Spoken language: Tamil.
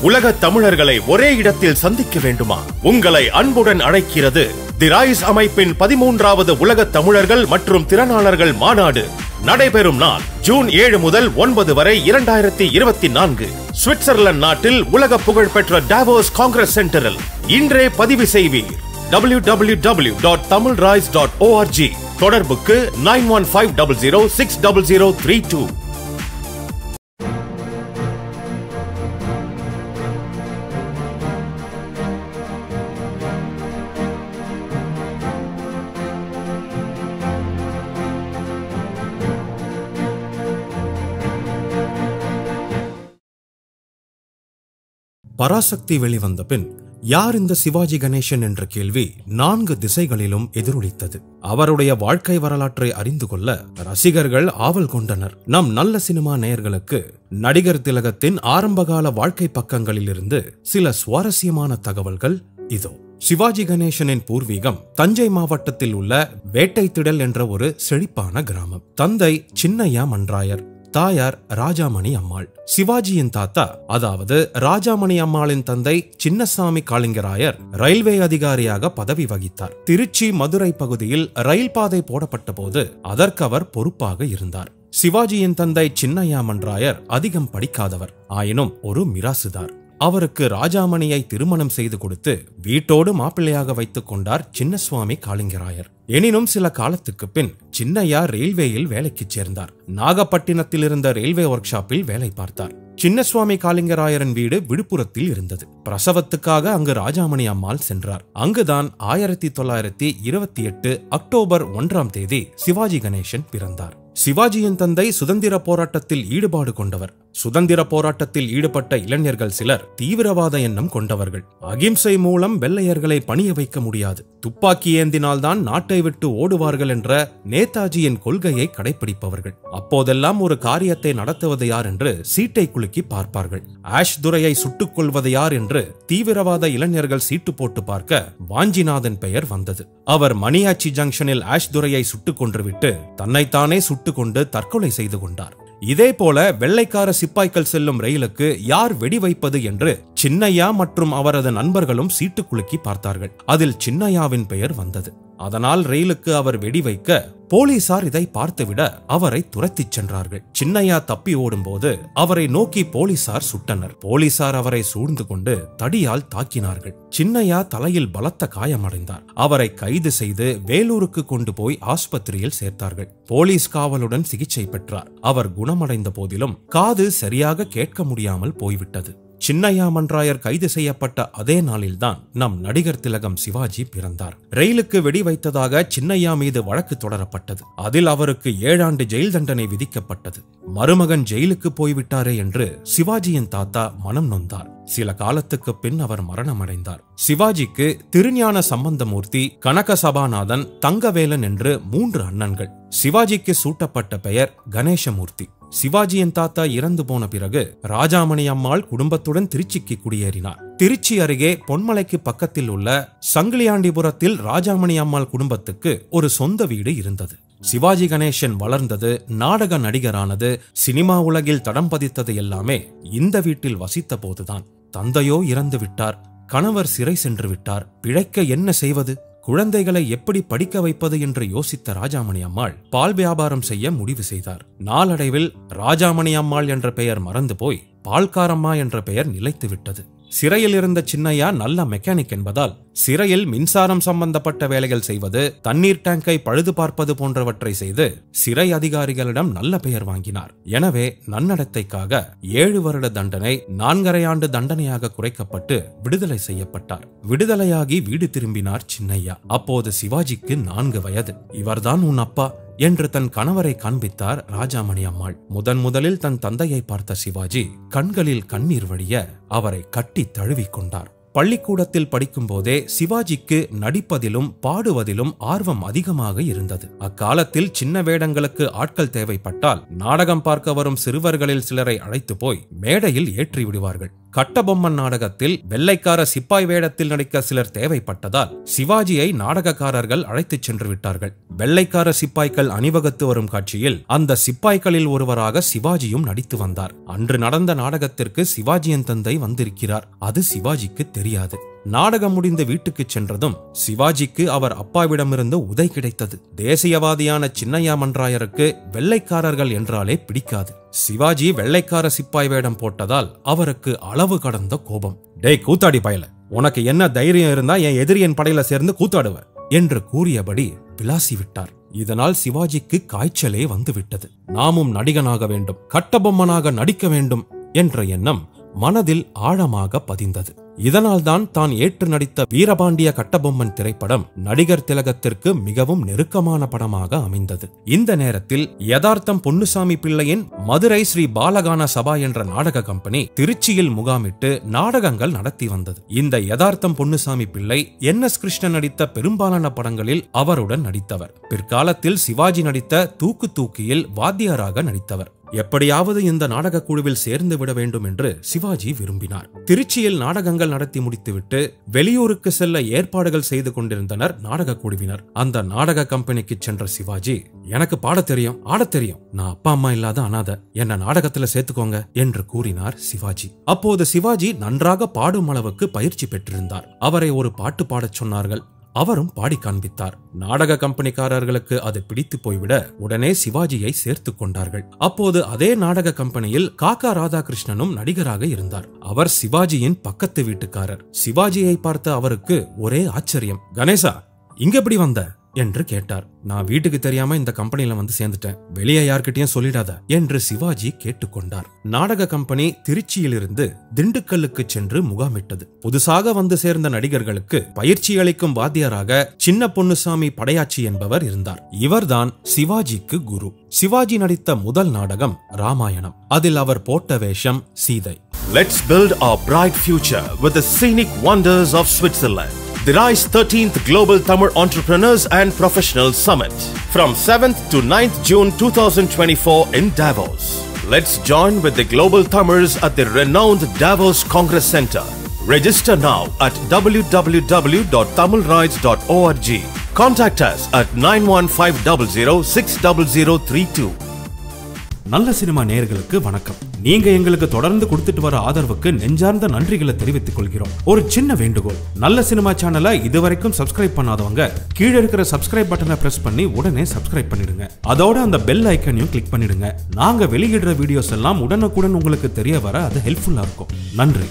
உலக தமிழர்களை ஒரே இடத்தில் சந்திக்க வேண்டுமா? உங்களை அன்புடன் அழைக்கிறது தி ரைஸ் அமைப்பின் 13வது உலக தமிழர்கள் மற்றும் திறனாளர்கள் மாநாடு. நடைபெறும் நாள் ஜூன் 7 முதல் 9 வரை 2024 சுவிட்சர்லாந்து நாட்டில் உலக புகழ்பெற்ற டாவோஸ் காங்கிரஸ் சென்டரில். இன்றே பதிவு செய்வீர். www.tamilrise.org. தொடர்புக்கு 9150060032. பராசக்தி வெளிவந்த பின் யார் இந்த சிவாஜி கணேசன் என்ற கேள்வி 4 திசைகளிலும் எதிரொலித்தது. அவருடைய வாழ்க்கை வரலாற்றை அறிந்து கொள்ள ரசிகர்கள் ஆவல் கொண்டனர். நம் நல்ல சினிமா நேயர்களுக்கு நடிகர் திலகத்தின் ஆரம்பகால வாழ்க்கை பக்கங்களில் இருந்து சில சுவாரஸ்யமான தகவல்கள் இதோ. சிவாஜி கணேசனின் பூர்வீகம் தஞ்சை மாவட்டத்தில் உள்ள வேட்டைத்திடல் என்ற ஒரு செழிப்பான கிராமம். தந்தை சின்னையா மன்றாயர், தாயார் ராஜாமணி அம்மாள். சிவாஜியின் தாத்தா, அதாவது ராஜாமணி அம்மாளின் தந்தை சின்னசாமி காளிங்கராயர் ரயில்வே அதிகாரியாக பதவி வகித்தார். திருச்சி மதுரை பகுதியில் ரயில் பாதை போடப்பட்ட போது அதற்கு அவர் பொறுப்பாக இருந்தார். சிவாஜியின் தந்தை சின்னையா மன்றாயர் அதிகம் படிக்காதவர், ஆயினும் ஒரு மிராசுதார். அவருக்கு ராஜாமணியை திருமணம் செய்து கொடுத்து வீட்டோடு மாப்பிள்ளையாக வைத்துக் கொண்டார் சின்னசுவாமி காளிங்கராயர். எனினும் சில காலத்துக்கு பின் சின்னையா ரயில்வேயில் வேலைக்கு சேர்ந்தார். நாகப்பட்டினத்தில் இருந்த ரயில்வே ஒர்க் ஷாப்பில் வேலை பார்த்தார். சின்னசுவாமி காளிங்கராயரின் வீடு விழுப்புரத்தில் இருந்தது. பிரசவத்துக்காக அங்கு ராஜாமணி அம்மாள் சென்றார். அங்குதான் 1928 அக்டோபர் 1ஆம் தேதி சிவாஜி கணேசன் பிறந்தார். சிவாஜியின் தந்தை சுதந்திர போராட்டத்தில் ஈடுபாடு கொண்டவர். சுதந்திர போராட்டத்தில் ஈடுபட்ட இளைஞர்கள் சிலர் தீவிரவாத எண்ணம் கொண்டவர்கள். அகிம்சை மூலம் வெள்ளையர்களை பணிய வைக்க முடியாது, துப்பாக்கி ஏந்தினால்தான் நாட்டை விட்டு ஓடுவார்கள் என்ற நேதாஜியின் கொள்கையை கடைபிடிப்பவர்கள். அப்போதெல்லாம் ஒரு காரியத்தை நடத்துவது யார் என்று சீட்டை குலுக்கி பார்ப்பார்கள். ஆஷ் துரையை சுட்டுக் கொள்வது யார் என்று தீவிரவாத இளைஞர்கள் சீட்டு போட்டு பார்க்க வாஞ்சிநாதன் பெயர் வந்தது. அவர் மணியாச்சி ஜங்ஷனில் ஆஷ் துரையை சுட்டுக் கொன்றுவிட்டு தன்னைத்தானே சுட்டுக்கொண்டு தற்கொலை செய்து கொண்டார். இதே போல வெள்ளைக்கார சிப்பாய்கள் செல்லும் ரயிலுக்கு யார் வெடி வைப்பது என்று சின்னையா மற்றும் அவரது நண்பர்களும் சீட்டு குலுக்கி பார்த்தார்கள். அதில் சின்னையாவின் பெயர் வந்தது. அதனால் ரயிலுக்கு அவர் வெடி வைக்க போலீசார் இதை பார்த்துவிட அவரை துரத்திச் சென்றார்கள். சின்னையா தப்பி ஓடும்போது அவரை நோக்கி போலீசார் சுட்டனர். போலீசார் அவரை சூழ்ந்து கொண்டு தடியால் தாக்கினார்கள். சின்னையா தலையில் பலத்த காயமடைந்தார். அவரை கைது செய்து வேலூருக்கு கொண்டு போய் ஆஸ்பத்திரியில் சேர்த்தார்கள். போலீஸ் காவலுடன் சிகிச்சை பெற்றார். அவர் குணமடைந்த போதிலும் காது சரியாக கேட்க முடியாமல் போய்விட்டது. சின்னையா மன்றாயர் கைது செய்யப்பட்ட அதே நாளில்தான் நம் நடிகர் திலகம் சிவாஜி பிறந்தார். ரயிலுக்கு வெடி வைத்ததாக சின்னையா மீது வழக்கு தொடரப்பட்டது. அதில் அவருக்கு 7 ஆண்டு ஜெயில் தண்டனை விதிக்கப்பட்டது. மருமகன் ஜெயிலுக்கு போய்விட்டாரே என்று சிவாஜியின் தாத்தா மனம் நொந்தார். சில காலத்துக்கு பின் அவர் மரணமடைந்தார். சிவாஜிக்கு திருஞான சம்பந்தமூர்த்தி, கனக சபாநாதன், தங்கவேலன் என்று 3 அண்ணன்கள். சிவாஜிக்கு சூட்டப்பட்ட பெயர் கணேசமூர்த்தி. சிவாஜியின் தாத்தா இறந்து போன பிறகு ராஜாமணி அம்மாள் குடும்பத்துடன் திருச்சிக்கு குடியேறினார். திருச்சி அருகே பொன்மலைக்கு பக்கத்தில் உள்ள சங்கிலியாண்டிபுரத்தில் ராஜாமணி அம்மாள் குடும்பத்துக்கு ஒரு சொந்த வீடு இருந்தது. சிவாஜி கணேசன் வளர்ந்தது, நாடக நடிகரானது, சினிமா உலகில் தடம் பதித்தது எல்லாமே இந்த வீட்டில் வசித்த போதுதான். தந்தையோ இறந்து விட்டார், கணவர் சிறை சென்று விட்டார். பிழைக்க என்ன செய்வது, குழந்தைகளை எப்படி படிக்க வைப்பது என்று யோசித்த ராஜாமணி அம்மாள் பால் வியாபாரம் செய்ய முடிவு செய்தார். நாளடைவில் ராஜாமணி அம்மாள் என்ற பெயர் மறந்து போய் பால்காரம்மா என்ற பெயர் நிலைத்து விட்டது. சிறையில் இருந்த சின்னையா நல்ல மெக்கானிக் என்பதால் சிறையில் மின்சாரம் சம்பந்தப்பட்ட வேலைகள் செய்வது, தண்ணீர் டேங்கை பழுது பார்ப்பது போன்றவற்றை செய்து சிறை அதிகாரிகளிடம் நல்ல பெயர் வாங்கினார். எனவே நன்னடத்தைக்காக 7 வருட தண்டனை 4½ ஆண்டு தண்டனையாக குறைக்கப்பட்டு விடுதலை செய்யப்பட்டார். விடுதலையாகி வீடு திரும்பினார் சின்னையா. அப்போது சிவாஜிக்கு 4 வயது. இவர்தான் உன் அப்பா என்று தன் கணவரை காண்பித்தார் ராஜாமணி அம்மாள். முதலில் தன் தந்தையை பார்த்த சிவாஜி கண்களில் கண்ணீர் வடிய அவரை கட்டி தழுவிக்கொண்டார். பள்ளிக்கூடத்தில் படிக்கும் போதே சிவாஜிக்கு நடிப்பதிலும் பாடுவதிலும் ஆர்வம் அதிகமாக இருந்தது. அக்காலத்தில் சின்ன வேடங்களுக்கு ஆட்கள் தேவைப்பட்டால் நாடகம் பார்க்க வரும் சிறுவர்களில் சிலரை அழைத்து போய் மேடையில் ஏற்றி விடுவார்கள். கட்டபொம்மன் நாடகத்தில் வெள்ளைக்கார சிப்பாய் வேடத்தில் நடிக்க சிலர் தேவைப்பட்டதால் சிவாஜியை நாடகக்காரர்கள் அழைத்துச் சென்று விட்டார்கள். வெள்ளைக்கார சிப்பாய்கள் அணிவகுத்து வரும் காட்சியில் அந்த சிப்பாய்களில் ஒருவராக சிவாஜியும் நடித்து வந்தார். அன்று நடந்த நாடகத்திற்கு சிவாஜியின் தந்தை வந்திருக்கிறார். அது சிவாஜிக்கு தெரியாது. நாடகம் முடிந்து வீட்டுக்கு சென்றதும் சிவாஜிக்கு அவர் அப்பாவிடமிருந்து உதை கிடைத்தது. தேசியவாதியான சின்னையா மன்றாயருக்கு வெள்ளைக்காரர்கள் என்றாலே பிடிக்காது. சிவாஜி வெள்ளைக்கார சிப்பாய் வேடம் போட்டதால் அவருக்கு அளவு கடந்த கோபம். டேய் கூத்தாடி பயல, உனக்கு என்ன தைரியம் இருந்தா என் எதிரியின் படையில சேர்ந்து கூத்தாடுவ என்று கூறியபடி விளாசி விட்டார். இதனால் சிவாஜிக்கு காய்ச்சலே வந்துவிட்டது. நாமும் நடிகனாக வேண்டும், கட்டபொம்மனாக நடிக்க வேண்டும் என்ற எண்ணம் மனதில் ஆழமாக பதிந்தது. இதனால்தான் தான் ஏற்று நடித்த வீரபாண்டிய கட்டபொம்மன் திரைப்படம் நடிகர் திலகத்திற்கு மிகவும் நெருக்கமான படமாக அமைந்தது. இந்த நேரத்தில் யதார்த்தம் பொன்னுசாமி பிள்ளையின் மதுரை ஸ்ரீ பாலகான சபா என்ற நாடக கம்பெனி திருச்சியில் முகாமிட்டு நாடகங்கள் நடத்தி வந்தது. இந்த யதார்த்தம் பொன்னுசாமி பிள்ளை NS கிருஷ்ணன் நடித்த பெரும்பாலான படங்களில் அவருடன் நடித்தவர். பிற்காலத்தில் சிவாஜி நடித்த தூக்கு தூக்கியில் வாத்தியாராக நடித்தவர். எப்படியாவது இந்த நாடக குழுவில் சேர்ந்து விட வேண்டும் என்று சிவாஜி விரும்பினார். திருச்சியில் நாடகங்கள் நடத்தி முடித்துவிட்டு வெளியூருக்கு செல்ல ஏற்பாடுகள் செய்து கொண்டிருந்தனர் நாடக குழுவினர். அந்த நாடக கம்பெனிக்கு சென்ற சிவாஜி, எனக்கு பாட தெரியும், ஆட தெரியும், நான் அப்பா அம்மா இல்லாத அனாதை, என்ன நாடகத்துல சேர்த்துக்கோங்க என்று கூறினார் சிவாஜி. அப்போது சிவாஜி நன்றாக பாடும் அளவுக்கு பயிற்சி பெற்றிருந்தார். அவரை ஒரு பாட்டு பாடச் சொன்னார்கள். அவரும் பாடி காண்பித்தார். நாடக கம்பெனிக்காரர்களுக்கு அது பிடித்து போய்விட உடனே சிவாஜியை சேர்த்து கொண்டார்கள். அப்போது அதே நாடக கம்பெனியில் காக்கா ராதாகிருஷ்ணனும் நடிகராக இருந்தார். அவர் சிவாஜியின் பக்கத்து வீட்டுக்காரர். சிவாஜியை பார்த்த அவருக்கு ஒரே ஆச்சரியம். கணேசா, இங்க எப்படி வந்த என்று கேட்டார். நான் வீட்டுக்கு தெரியாம இந்த கம்பெனில வந்து சேர்ந்துட்டேன், வெளியே யார்கிட்டயும் சொல்லிடாத என்று சிவாஜி கேட்டுக்கொண்டார். நாடக கம்பெனி திருச்சியிலிருந்து திண்டுக்கல்லுக்கு சென்று முகாமிட்டது. புதுசாக வந்து சேர்ந்த நடிகர்களுக்கு பயிற்சி அளிக்கும் வாத்தியாராக சின்ன பொன்னுசாமி படையாச்சி என்பவர் இருந்தார். இவர்தான் சிவாஜிக்கு குரு. சிவாஜி நடித்த முதல் நாடகம் ராமாயணம். அதில் அவர் போட்ட வேஷம் Sita. Let's build our bright future with the scenic wonders of Switzerland. The RISE 13th Global Tamil Entrepreneurs and Professionals Summit from 7th to 9th June 2024 in Davos. Let's join with the global Tamils at the renowned Davos Congress Center. Register now at www.tamilrides.org. Contact us at 9150060032. நல்ல சினிமா நேயர்களுக்கு வணக்கம். நீங்க எங்களுக்கு தொடர்ந்து கொடுத்துட்டு வர ஆதரவுக்கு நெஞ்சார்ந்த நன்றிகளை தெரிவித்துக் கொள்கிறோம். ஒரு சின்ன வேண்டுகோள், நல்ல சினிமா சேனலை இதுவரைக்கும் சப்ஸ்கிரைப் பண்ணாதவங்க கீழே இருக்கிற சப்ஸ்கிரைப் பட்டனை பிரஸ் பண்ணி உடனே சப்ஸ்கிரைப் பண்ணிடுங்க. அதோட அந்த பெல் ஐக்கனையும் கிளிக் பண்ணிடுங்க. நாங்க வெளியிடுற வீடியோஸ் எல்லாம் உடனுக்குடன் உங்களுக்கு தெரிய வர அது ஹெல்ப்ஃபுல்லா இருக்கும். நன்றி.